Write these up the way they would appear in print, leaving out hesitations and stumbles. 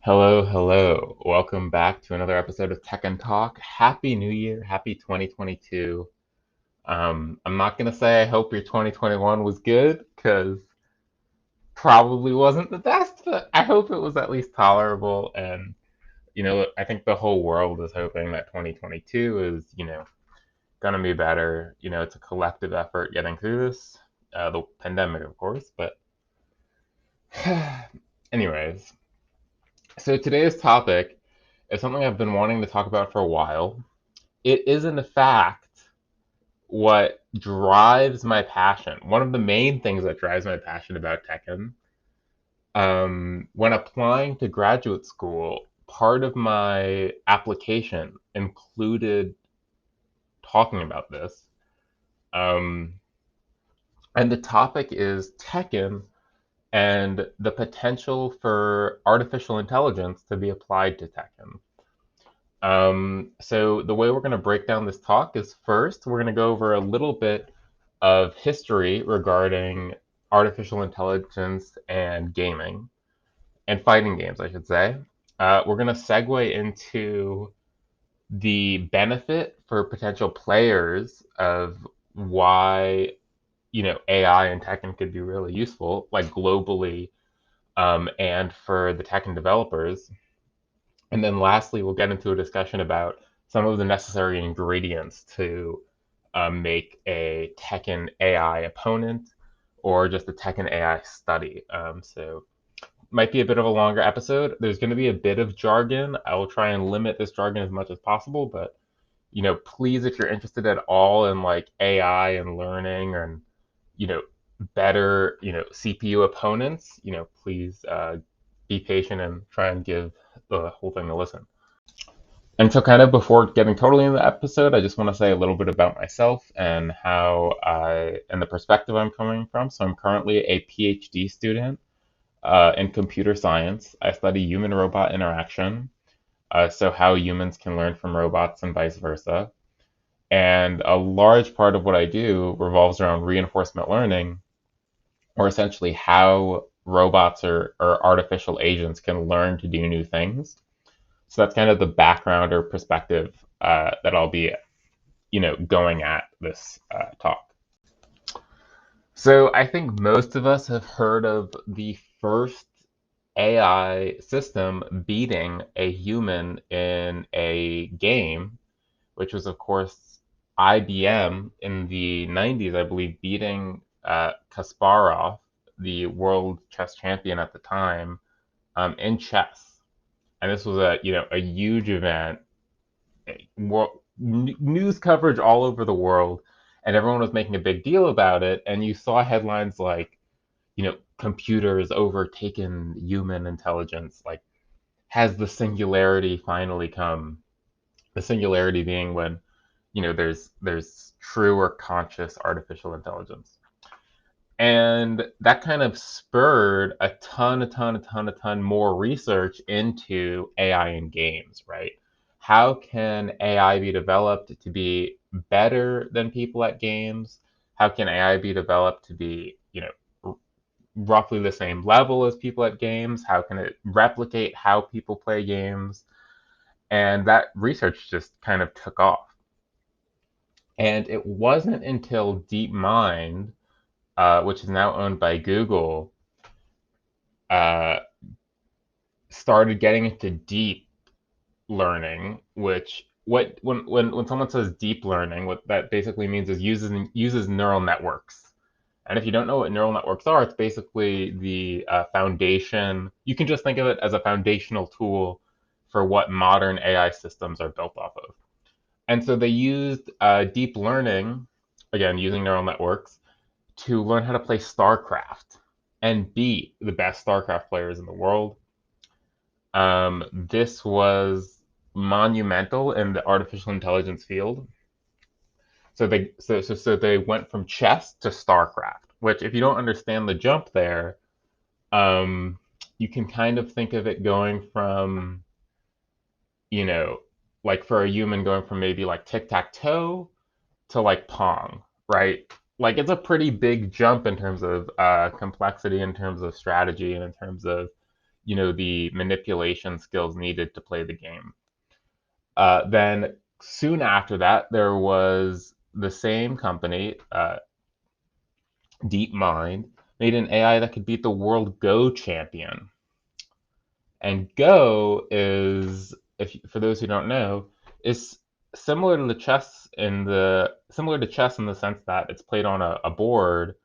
Hello, hello. Welcome back to another episode of Tekken Talk. Happy New Year, happy 2022. I'm not gonna say I hope your 2021 was good, because probably wasn't the best, but I hope it was at least tolerable. And I think the whole world is hoping that 2022 is, gonna be better. It's a collective effort getting through this, the pandemic, of course. But anyways, so today's topic is something I've been wanting to talk about for a while. It is, in fact, what drives my passion. One of the main things that drives my passion about Tekken. When applying to graduate school, part of my application included talking about this. Um, and the topic is Tekken and the potential for artificial intelligence to be applied to Tekken. So the way we're going to break down this talk is, first, we're going to go over a little bit of history regarding artificial intelligence and gaming, and fighting games, I should say. We're going to segue into the benefit for potential players of why, AI and Tekken could be really useful, like globally, and for the Tekken developers. And then lastly, we'll get into a discussion about some of the necessary ingredients to make a Tekken AI opponent or just a Tekken AI study. So might be a bit of a longer episode. There's going to be a bit of jargon. I will try and limit this jargon as much as possible, but please, if you're interested at all in like AI and learning and you know better CPU opponents, please be patient and try and give the whole thing a listen. And so, kind of before getting totally into the episode, I just want to say a little bit about myself and how and the perspective I'm coming from. So, I'm currently a PhD student in computer science. I study human robot interaction, so how humans can learn from robots and vice versa. And a large part of what I do revolves around reinforcement learning, or essentially how robots or artificial agents can learn to do new things. So that's kind of the background or perspective that I'll be, going at this talk. So I think most of us have heard of the first AI system beating a human in a game, which was, of course, IBM in the 90s, I believe, beating Kasparov, the world chess champion at the time, in chess. And this was a huge event, news coverage all over the world, and everyone was making a big deal about it. And you saw headlines like, computers overtaken human intelligence. Like, has the singularity finally come? The singularity being when, there's true or conscious artificial intelligence. And that kind of spurred a ton more research into AI in games, right? How can AI be developed to be better than people at games? How can AI be developed to be, roughly the same level as people at games? How can it replicate how people play games? And that research just kind of took off. And it wasn't until DeepMind, which is now owned by Google, uh, started getting into deep learning, which when someone says deep learning, what that basically means is uses neural networks. And if you don't know what neural networks are, it's basically the foundation. You can just think of it as a foundational tool for what modern AI systems are built off of. And so they used deep learning, again using neural networks, to learn how to play StarCraft and beat the best StarCraft players in the world. This was monumental in the artificial intelligence field. So they went from chess to StarCraft, which, if you don't understand the jump there, um, you can kind of think of it going from, you know, like for a human going from maybe like tic-tac-toe to like Pong, right? Like, it's a pretty big jump in terms of complexity, in terms of strategy, and in terms of, the manipulation skills needed to play the game. Then soon after that, there was the same company, DeepMind, made an AI that could beat the world Go champion. And Go is, if for those who don't know, is similar to chess in the sense that it's played on a board,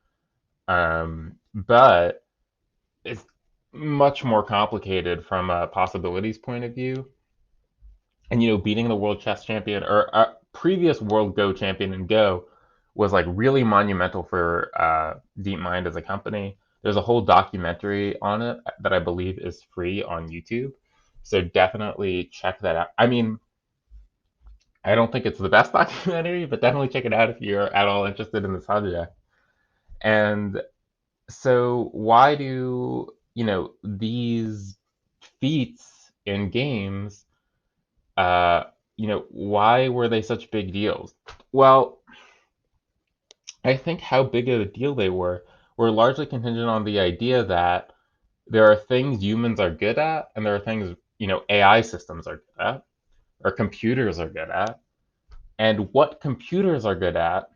but it's much more complicated from a possibilities point of view. And beating the world chess champion or a previous world Go champion in Go was like really monumental for DeepMind as a company. There's a whole documentary on it that I believe is free on YouTube. So definitely check that out. I mean, I don't think it's the best documentary, but definitely check it out if you're at all interested in the subject. And so why do, these feats in games, why were they such big deals? Well, I think how big of a deal they were largely contingent on the idea that there are things humans are good at, and there are things, AI systems are good at, or computers are good at. And what computers are good at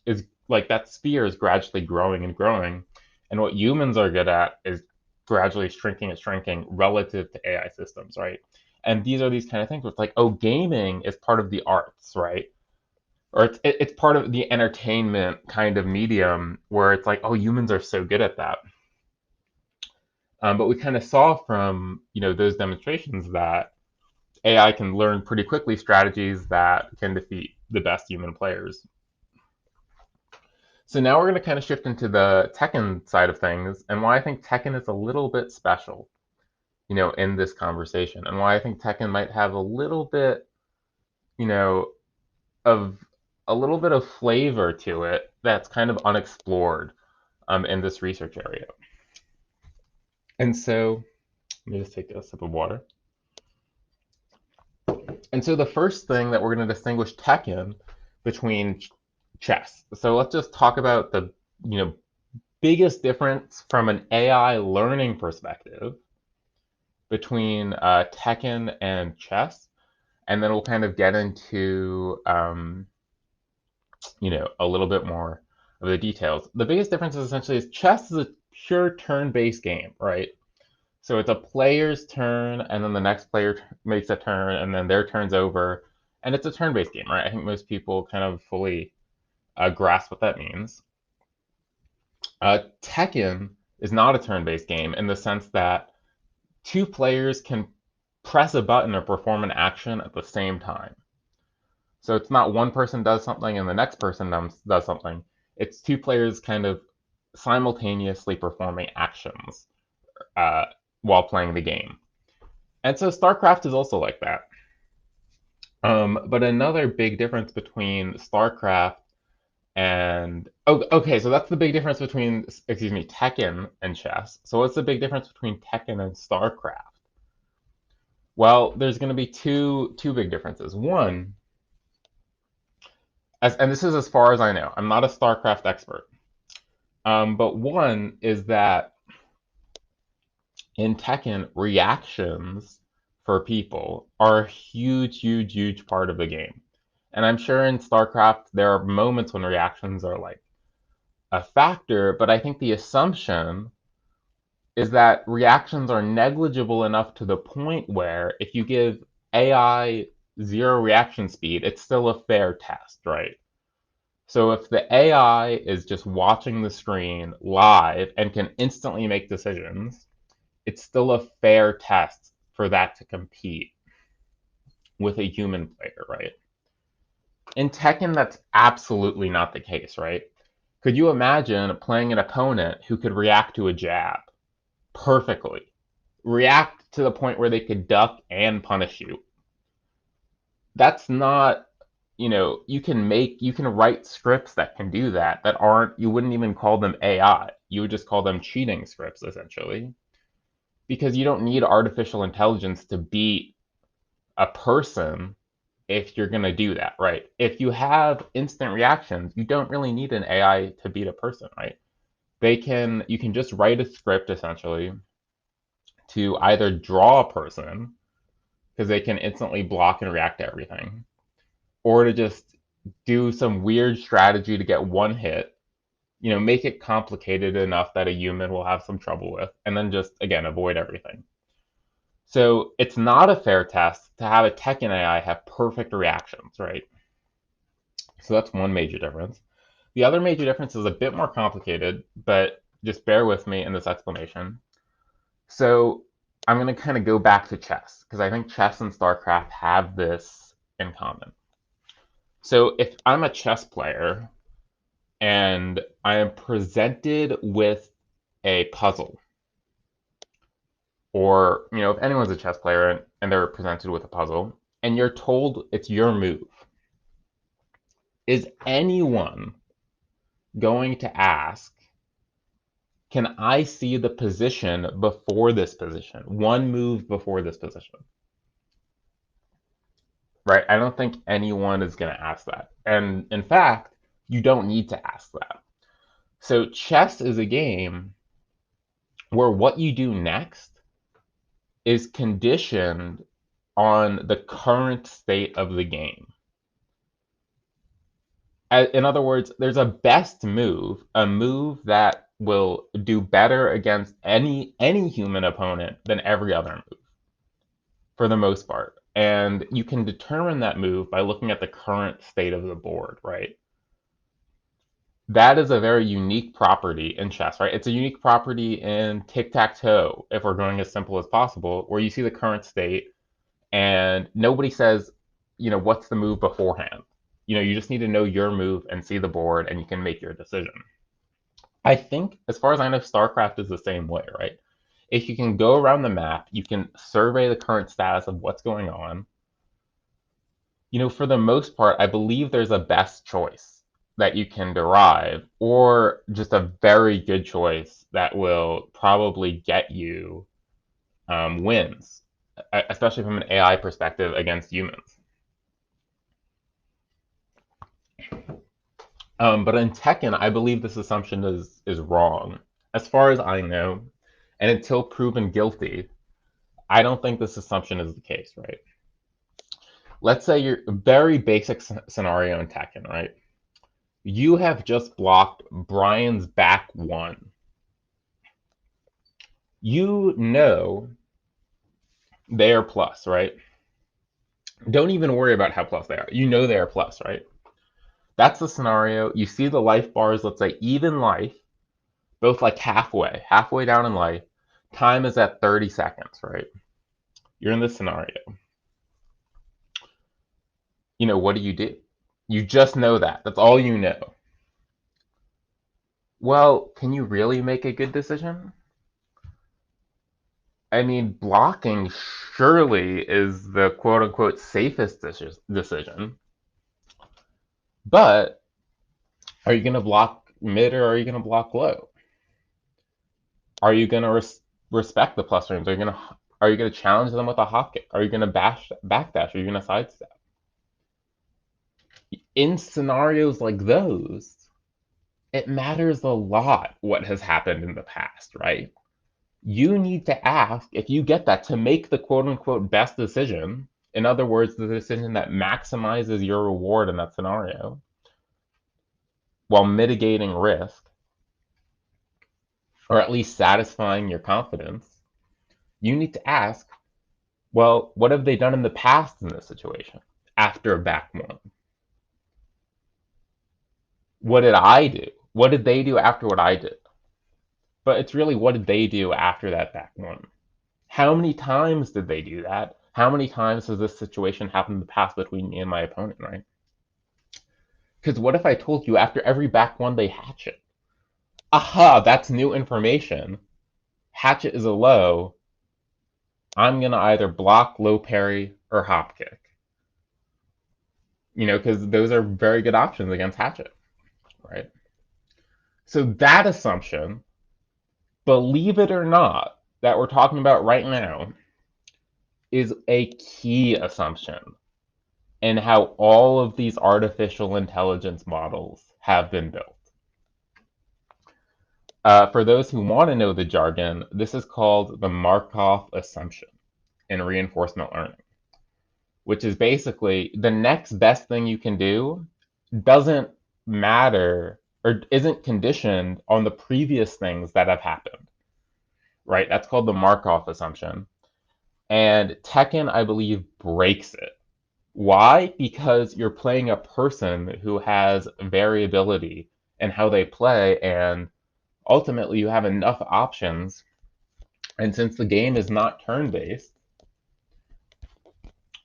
is like that sphere is gradually growing and growing. And what humans are good at is gradually shrinking and shrinking relative to AI systems, right? And these are these kind of things where it's like, oh, gaming is part of the arts, right? Or it's part of the entertainment kind of medium where it's like, oh, humans are so good at that. But we kind of saw from those demonstrations that AI can learn pretty quickly strategies that can defeat the best human players. So now we're going to kind of shift into the Tekken side of things and why I think Tekken is a little bit special, in this conversation, and why I think Tekken might have a little bit, you know, of a little bit of flavor to it that's kind of unexplored in this research area. And so, let me just take a sip of water. And so the first thing that we're going to distinguish Tekken between chess. So let's just talk about the, biggest difference from an AI learning perspective between Tekken and chess, and then we'll kind of get into a little bit more of the details. The biggest difference is essentially is chess is a pure turn-based game, right? So it's a player's turn, and then the next player makes a turn, and then their turn's over, and it's a turn-based game, right? I think most people kind of fully grasp what that means. Tekken is not a turn-based game in the sense that two players can press a button or perform an action at the same time. So it's not one person does something and the next person does something. It's two players kind of simultaneously performing actions uh, while playing the game. And so StarCraft is also like that. But another big difference between StarCraft and okay, so that's the big difference between, excuse me, Tekken and chess. So what's the big difference between Tekken and StarCraft? Well, there's going to be two big differences. One, and this is as far as I know. I'm not a StarCraft expert. But one is that in Tekken, reactions for people are a huge, huge, huge part of the game. And I'm sure in StarCraft there are moments when reactions are like a factor, but I think the assumption is that reactions are negligible enough to the point where if you give AI zero reaction speed, it's still a fair test, right? So if the AI is just watching the screen live and can instantly make decisions, it's still a fair test for that to compete with a human player, right? In Tekken, that's absolutely not the case, right? Could you imagine playing an opponent who could react to a jab perfectly? React to the point where they could duck and punish you. That's not, you can write scripts that can do that aren't, you wouldn't even call them AI. You would just call them cheating scripts, essentially. Because you don't need artificial intelligence to beat a person if you're going to do that, right? If you have instant reactions, you don't really need an AI to beat a person, right? You can just write a script essentially to either draw a person, because they can instantly block and react to everything, or to just do some weird strategy to get one hit, make it complicated enough that a human will have some trouble with, and then just, again, avoid everything. So it's not a fair test to have a Tekken AI have perfect reactions, right? So that's one major difference. The other major difference is a bit more complicated, but just bear with me in this explanation. So I'm going to kind of go back to chess, because I think chess and StarCraft have this in common. So if I'm a chess player and I am presented with a puzzle, or if anyone's a chess player and they're presented with a puzzle and you're told it's your move, is anyone going to ask, can I see the position before this position, one move before this position? Right? I don't think anyone is going to ask that. And in fact, you don't need to ask that. So chess is a game where what you do next is conditioned on the current state of the game. In other words, there's a best move, a move that will do better against any human opponent than every other move, for the most part. And you can determine that move by looking at the current state of the board, right? That is a very unique property in chess, right? It's a unique property in tic-tac-toe, if we're going as simple as possible, where you see the current state and nobody says, what's the move beforehand? You just need to know your move and see the board and you can make your decision. I think, as far as I know, StarCraft is the same way, right? If you can go around the map, you can survey the current status of what's going on. For the most part, I believe there's a best choice that you can derive, or just a very good choice that will probably get you wins, especially from an AI perspective against humans. But in Tekken, I believe this assumption is wrong. As far as I know, and until proven guilty, I don't think this assumption is the case, right? Let's say you're a very basic scenario in Tekken, right? You have just blocked Brian's back one. You know they are plus, right? Don't even worry about how plus they are. You know they are plus, right? That's the scenario. You see the life bars, let's say even life, both like halfway down in life. Time is at 30 seconds, right? You're in this scenario. What do? You just know that. That's all you know. Well, can you really make a good decision? I mean, blocking surely is the quote unquote safest decision. But are you going to block mid or are you going to block low? Are you going to respect the plus frames? Are you going to challenge them with a hop kick? Are you going to backdash? Are you going to sidestep? In scenarios like those, it matters a lot what has happened in the past, right? You need to ask, if you get that, to make the quote unquote best decision. In other words, the decision that maximizes your reward in that scenario while mitigating risk, or at least satisfying your confidence. You need to ask, well, what have they done in the past in this situation after a back one? What did I do? What did they do after what I did? But it's really, what did they do after that back one? How many times did they do that? How many times has this situation happened in the past between me and my opponent, right? Because what if I told you after every back one they hatch it? Aha, that's new information. Hatchet is a low. I'm going to either block, low parry, or hop kick. Because those are very good options against hatchet, right? So that assumption, believe it or not, that we're talking about right now, is a key assumption in how all of these artificial intelligence models have been built. For those who want to know the jargon, this is called the Markov assumption in reinforcement learning, which is basically the next best thing you can do doesn't matter or isn't conditioned on the previous things that have happened, right? That's called the Markov assumption. And Tekken, I believe, breaks it. Why? Because you're playing a person who has variability in how they play, and ultimately you have enough options. And since the game is not turn based,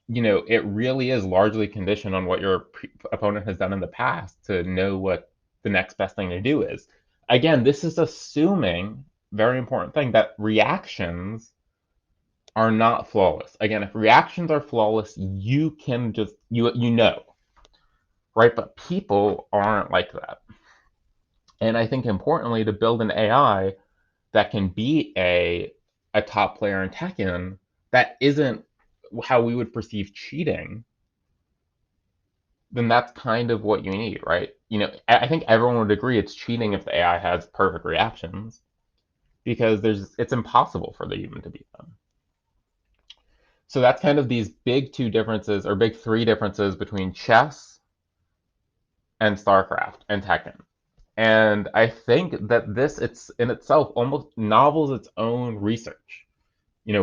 it really is largely conditioned on what your opponent has done in the past to know what the next best thing to do is. Again, this is assuming, very important thing, that reactions are not flawless. Again, if reactions are flawless, you can just you know, right? But people aren't like that. And I think importantly, to build an AI that can be a top player in Tekken that isn't how we would perceive cheating, then that's kind of what you need, right? I think everyone would agree it's cheating if the AI has perfect reactions because it's impossible for the human to beat them. So that's kind of these big two differences or big three differences between chess and StarCraft and Tekken. And I think that this it's in itself almost novels its own research,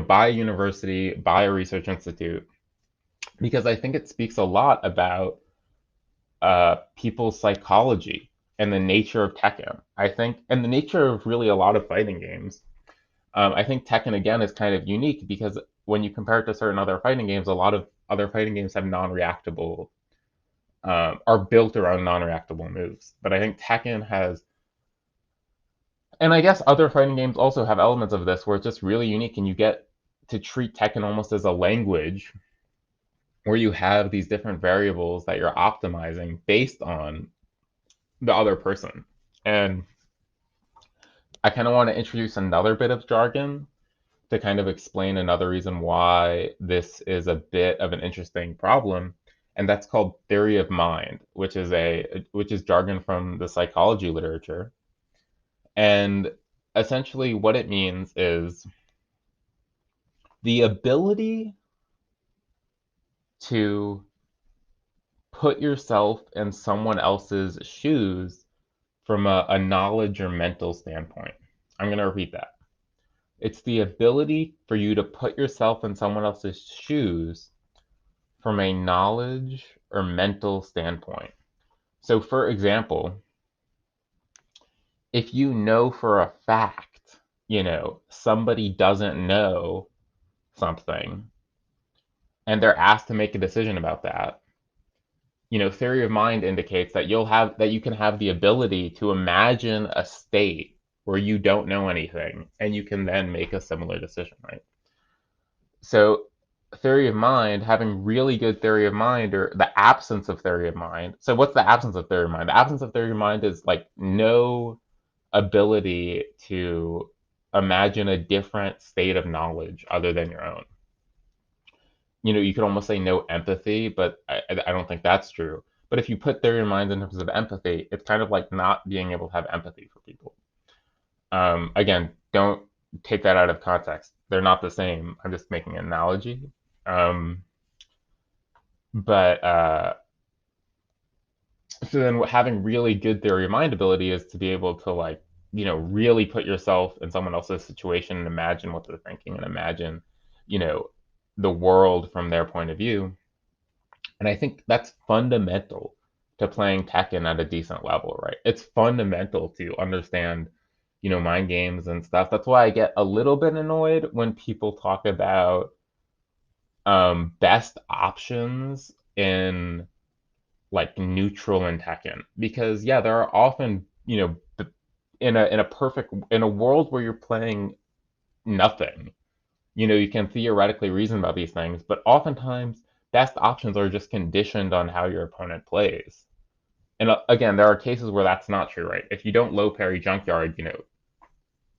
by a university, by a research institute, because I think it speaks a lot about people's psychology and the nature of Tekken. I think, and the nature of really a lot of fighting games. I think Tekken again is kind of unique because when you compare it to certain other fighting games, a lot of other fighting games have non-reactable, are built around non-reactable moves. But I think Tekken has, and I guess other fighting games also have elements of this where it's just really unique, and you get to treat Tekken almost as a language where you have these different variables that you're optimizing based on the other person. And I kind of want to introduce another bit of jargon to kind of explain another reason why this is a bit of an interesting problem, and that's called theory of mind, which is jargon from the psychology literature. And essentially what it means is the ability to put yourself in someone else's shoes from a knowledge or mental standpoint. I'm going to repeat that. It's the ability for you to put yourself in someone else's shoes from a knowledge or mental standpoint. So, for example, if you know for a fact, somebody doesn't know something and they're asked to make a decision about that, theory of mind indicates that you can have the ability to imagine a state where you don't know anything and you can then make a similar decision, right? So theory of mind, having really good theory of mind or the absence of theory of mind. So what's the absence of theory of mind? The absence of theory of mind is like no ability to imagine a different state of knowledge other than your own. You could almost say no empathy, but I don't think that's true. But if you put theory of mind in terms of empathy, it's kind of like not being able to have empathy for people. Again, don't take that out of context. They're not the same. I'm just making an analogy. Um, but so then having really good theory of mind ability is to be able to like, really put yourself in someone else's situation and imagine what they're thinking and imagine, you know, the world from their point of view. And I think that's fundamental to playing Tekken at a decent level, right? It's fundamental to understand, mind games and stuff. That's why I get a little bit annoyed when people talk about best options in like neutral and Tekken because yeah, there are often in a world where you're playing nothing, you can theoretically reason about these things, but oftentimes best options are just conditioned on how your opponent plays. And again, there are cases where that's not true, right? If you don't low parry junkyard,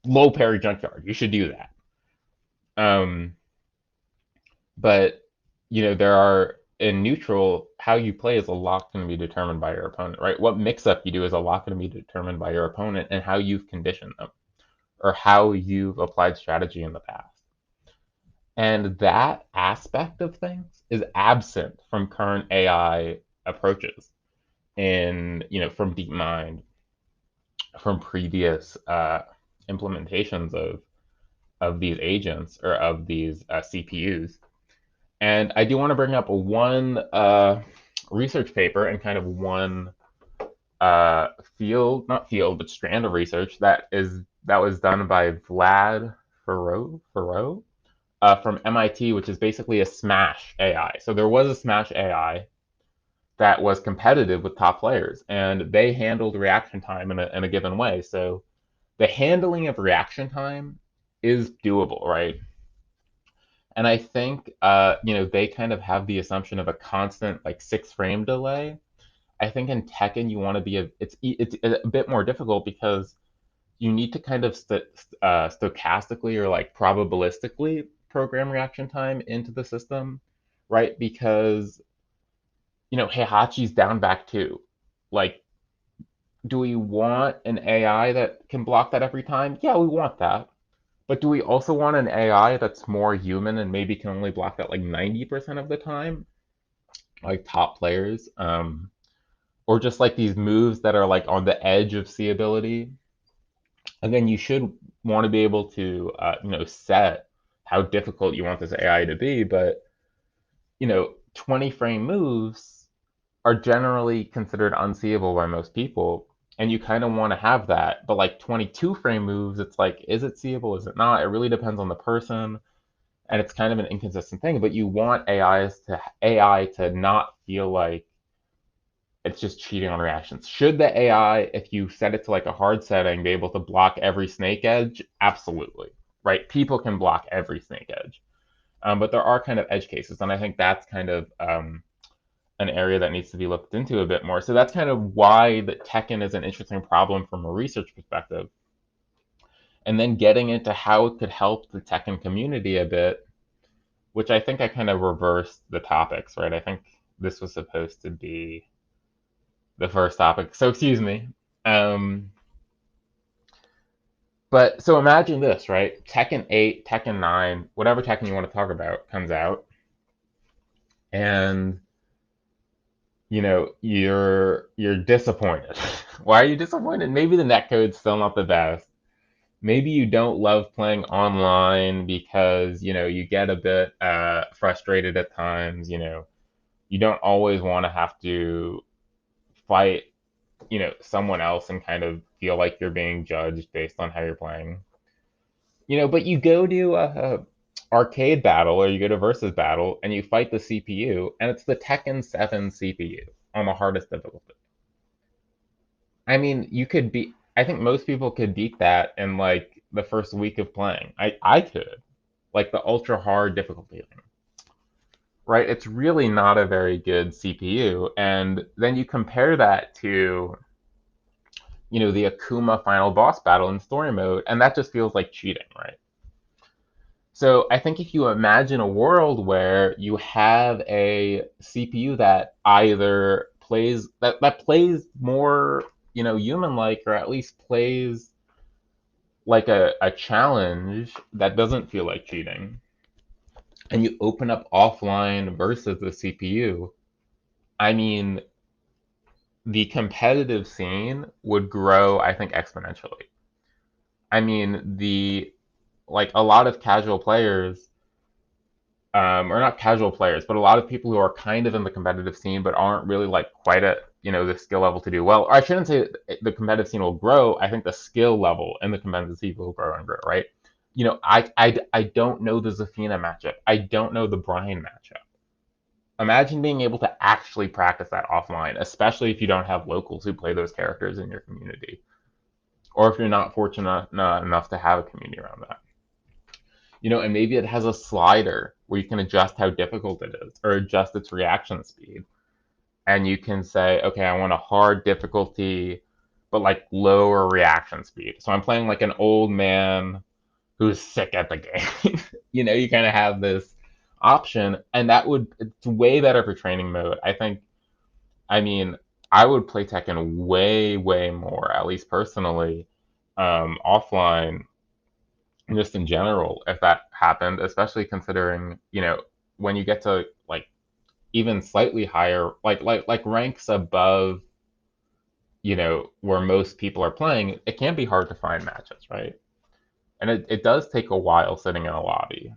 low parry junkyard, you should do that. Um, but there are in neutral, how you play is a lot going to be determined by your opponent, right? What mix-up you do is a lot going to be determined by your opponent and how you've conditioned them or how you've applied strategy in the past. And that aspect of things is absent from current AI approaches in, from DeepMind, from previous implementations of these agents or of these CPUs. And I do want to bring up one research paper and kind of one not field, but strand of research that was done by Vlad Faro from MIT, which is basically a Smash AI. So there was a Smash AI that was competitive with top players, and they handled reaction time in a given way. So the handling of reaction time is doable, right? And I think they kind of have the assumption of a constant like 6 frame delay. I think in Tekken you want to be it's a bit more difficult because you need to kind of stochastically or like probabilistically program reaction time into the system, right? Because Heihachi's down back too. Like, do we want an AI that can block that every time? Yeah, we want that. But do we also want an AI that's more human and maybe can only block that like 90% of the time, like top players? Or just like these moves that are like on the edge of seeability. Again, you should want to be able to, set how difficult you want this AI to be, but 20 frame moves are generally considered unseeable by most people, and you kind of want to have that. But like 22 frame moves, it's like, is it seeable? Is it not? It really depends on the person, and it's kind of an inconsistent thing. But you want AI to not feel like it's just cheating on reactions. Should the AI, if you set it to like a hard setting, be able to block every snake edge? Absolutely, right? People can block every snake edge, but there are kind of edge cases, and I think that's kind of an area that needs to be looked into a bit more. So that's kind of why the Tekken is an interesting problem from a research perspective. And then getting into how it could help the Tekken community a bit, which I think I kind of reversed the topics, right? I think this was supposed to be the first topic. So excuse me. Um, but so imagine this, right? Tekken 8, Tekken 9, whatever Tekken you want to talk about comes out, and you're disappointed. Why are you disappointed? Maybe the netcode's still not the best. Maybe you don't love playing online because you get a bit frustrated at times. You don't always want to have to fight someone else and kind of feel like you're being judged based on how you're playing. But you go to a arcade battle or you go to versus battle and you fight the CPU, and it's the Tekken 7 CPU on the hardest difficulty. I mean, I think most people could beat that in like the first week of playing. I could. Like the ultra hard difficulty thing. Right? It's really not a very good CPU. And then you compare that to, the Akuma final boss battle in story mode, and that just feels like cheating, right? So I think if you imagine a world where you have a CPU that either that plays more, human like, or at least plays like a challenge that doesn't feel like cheating, and you open up offline versus the CPU, I mean, the competitive scene would grow, I think, exponentially. I mean, the like a lot of casual players, or not casual players, but a lot of people who are kind of in the competitive scene but aren't really like quite at the skill level to do well. Or I shouldn't say the competitive scene will grow. I think the skill level in the competitive scene will grow and grow. Right? I don't know the Zafina matchup. I don't know the Brian matchup. Imagine being able to actually practice that offline, especially if you don't have locals who play those characters in your community, or if you're not fortunate enough to have a community around that. And maybe it has a slider where you can adjust how difficult it is or adjust its reaction speed. And you can say, okay, I want a hard difficulty, but like lower reaction speed. So I'm playing like an old man who's sick at the game. You kind of have this option, and it's way better for training mode. I mean, I would play Tekken way more, at least personally, offline, just in general, if that happened, especially considering, when you get to like even slightly higher, like ranks above, where most people are playing, it can be hard to find matches, right? And it does take a while sitting in a lobby.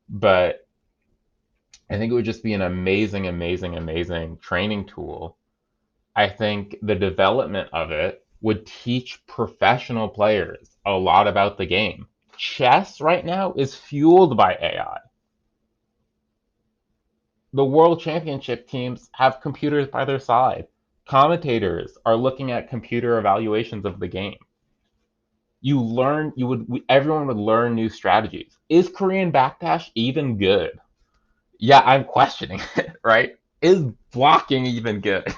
But I think it would just be an amazing training tool. I think the development of it would teach professional players a lot about the game. Chess right now is fueled by AI. The world championship teams have computers by their side. Commentators are looking at computer evaluations of the game. Everyone would learn new strategies. Is Korean backdash even good? Yeah, I'm questioning it, right? Is blocking even good?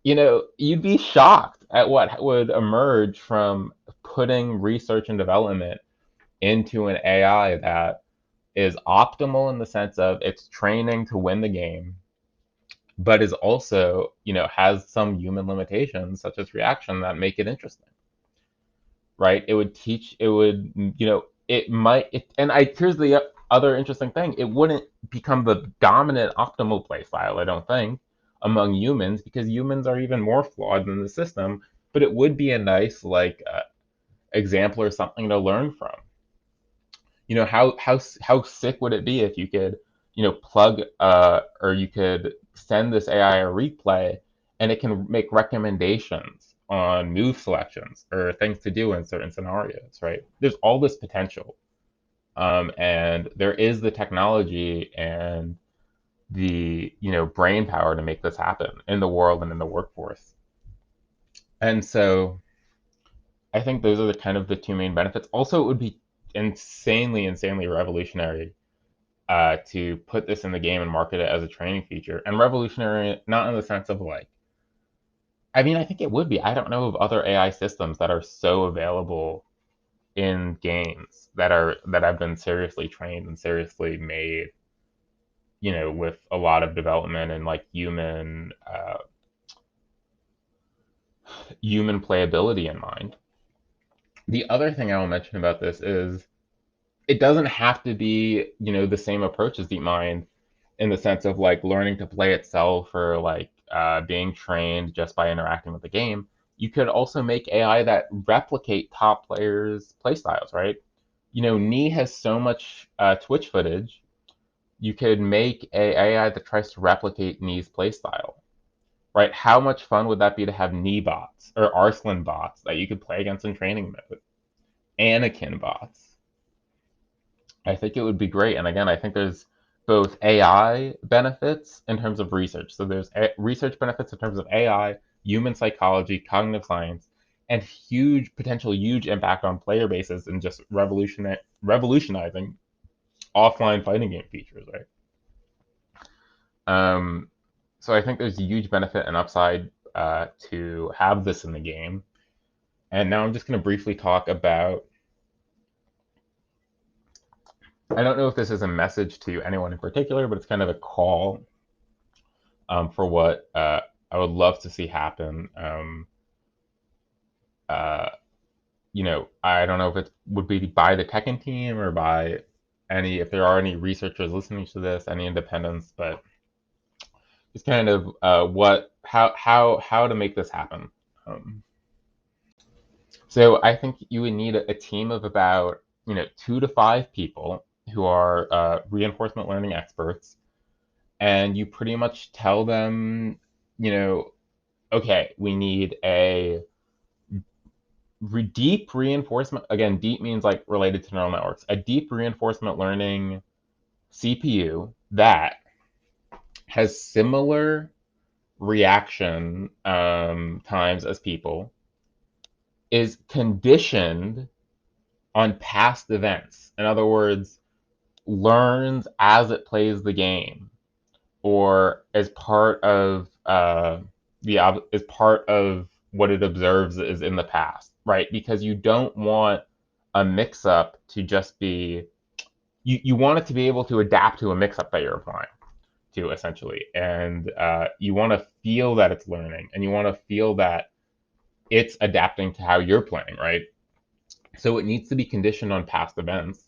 You'd be shocked at what would emerge from putting research and development into an AI that is optimal in the sense of it's training to win the game, but is also, has some human limitations such as reaction that make it interesting, right? It might, here's the other interesting thing. It wouldn't become the dominant optimal play style, I don't think, among humans, because humans are even more flawed than the system, but it would be a nice, example or something to learn from. How sick would it be if you could, plug or you could send this AI a replay and it can make recommendations on move selections or things to do in certain scenarios, right? There's all this potential. And there is the technology and the, brain power to make this happen in the world and in the workforce. And so I think those are the kind of the two main benefits. Also, it would be insanely revolutionary to put this in the game and market it as a training feature. And revolutionary, not in the sense of like, I mean, I think it would be. I don't know of other AI systems that are so available in games that have been seriously trained and seriously made, with a lot of development and like human playability in mind. The other thing I will mention about this is it doesn't have to be, the same approach as DeepMind in the sense of like learning to play itself or like being trained just by interacting with the game. You could also make AI that replicate top players' playstyles, right? Knee has so much Twitch footage. You could make a AI that tries to replicate Knee's playstyle, right? How much fun would that be to have Knee bots or Arslan bots that you could play against in training mode? Anakin bots. I think it would be great. And again, I think there's both AI benefits in terms of research. So there's research benefits in terms of AI, human psychology, cognitive science, and huge impact on player bases and just revolutionizing offline fighting game features, right? Um, so I think there's a huge benefit and upside to have this in the game. And now I'm just going to briefly talk about. I don't know if this is a message to anyone in particular, but it's kind of a call for what I would love to see happen. Uh, I don't know if it would be by the Tekken team or by if there are any researchers listening to this, any independents, but it's kind of how to make this happen. Um, so I think you would need a team of about 2 to 5 people who are reinforcement learning experts, and you pretty much tell them, okay, we need a deep reinforcement. Again, deep means like related to neural networks. A deep reinforcement learning CPU that has similar reaction times as people, is conditioned on past events. In other words, learns as it plays the game, or as part of is part of what it observes is in the past, right? Because you don't want a mix-up to just be you want it to be able to adapt to a mix-up that you're applying to, essentially. And you want to feel that it's learning, and you want to feel that it's adapting to how you're playing, right? So it needs to be conditioned on past events.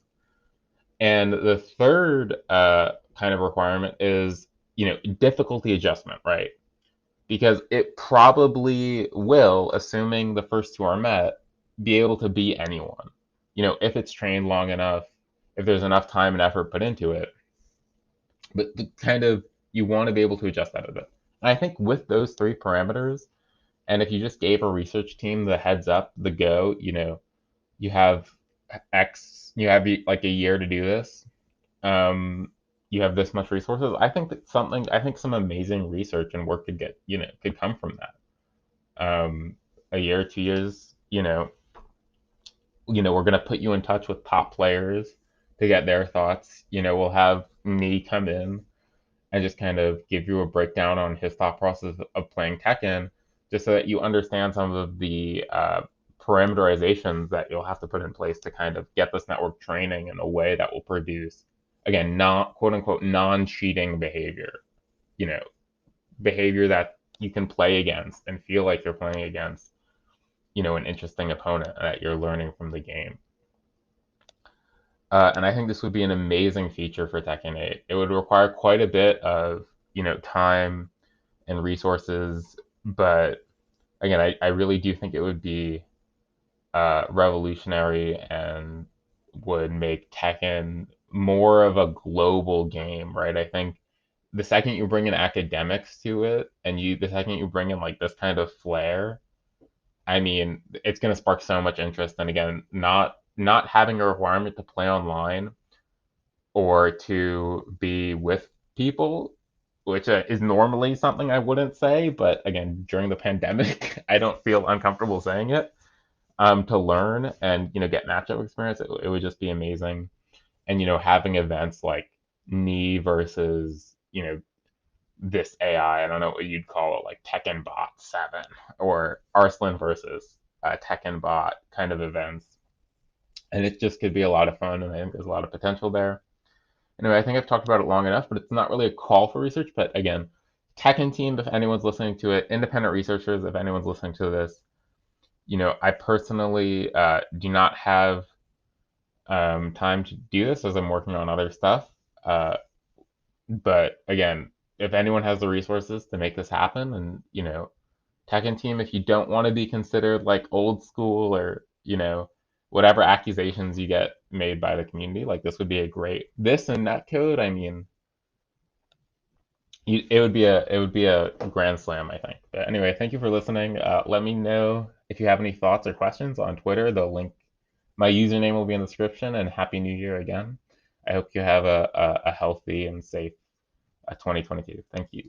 And the third kind of requirement is, difficulty adjustment, right? Because it probably will, assuming the first two are met, be able to beat anyone. If it's trained long enough, if there's enough time and effort put into it. But the kind of, you want to be able to adjust that a bit. And I think with those three parameters, and if you just gave a research team the heads up, the go, you have you have like a year to do this. Um, you have this much resources. I think some amazing research and work could come from that. A year, 2 years, we're gonna put you in touch with top players to get their thoughts. We'll have me come in and just kind of give you a breakdown on his thought process of playing Tekken, just so that you understand some of the parameterizations that you'll have to put in place to kind of get this network training in a way that will produce, again, not quote unquote non-cheating behavior, you know, behavior that you can play against and feel like you're playing against, an interesting opponent that you're learning from the game. And I think this would be an amazing feature for Tekken 8. It would require quite a bit of, time and resources, but again, I really do think it would be revolutionary and would make Tekken more of a global game, right? I think the second you bring in academics to it, and the second you bring in like this kind of flair, I mean, it's going to spark so much interest. And again, not having a requirement to play online or to be with people, which is normally something I wouldn't say, but again, during the pandemic, I don't feel uncomfortable saying it. To learn and get matchup experience, it would just be amazing. And having events like Knee versus this AI, I don't know what you'd call it, like Tekken Bot 7 or Arslan versus Tekken Bot kind of events. And it just could be a lot of fun, and I think there's a lot of potential there. Anyway, I think I've talked about it long enough, but it's not really a call for research. But again, Tekken team, if anyone's listening to it, independent researchers, if anyone's listening to this, I personally do not have time to do this as I'm working on other stuff. Uh, but again, if anyone has the resources to make this happen, and Tekken team, if you don't want to be considered like old school or whatever accusations you get made by the community, like this would be a great this and netcode. I mean, it would be a grand slam, I think. But anyway, thank you for listening. Let me know if you have any thoughts or questions on Twitter. The link, my username will be in the description. And Happy New Year again. I hope you have a healthy and safe 2022. Thank you.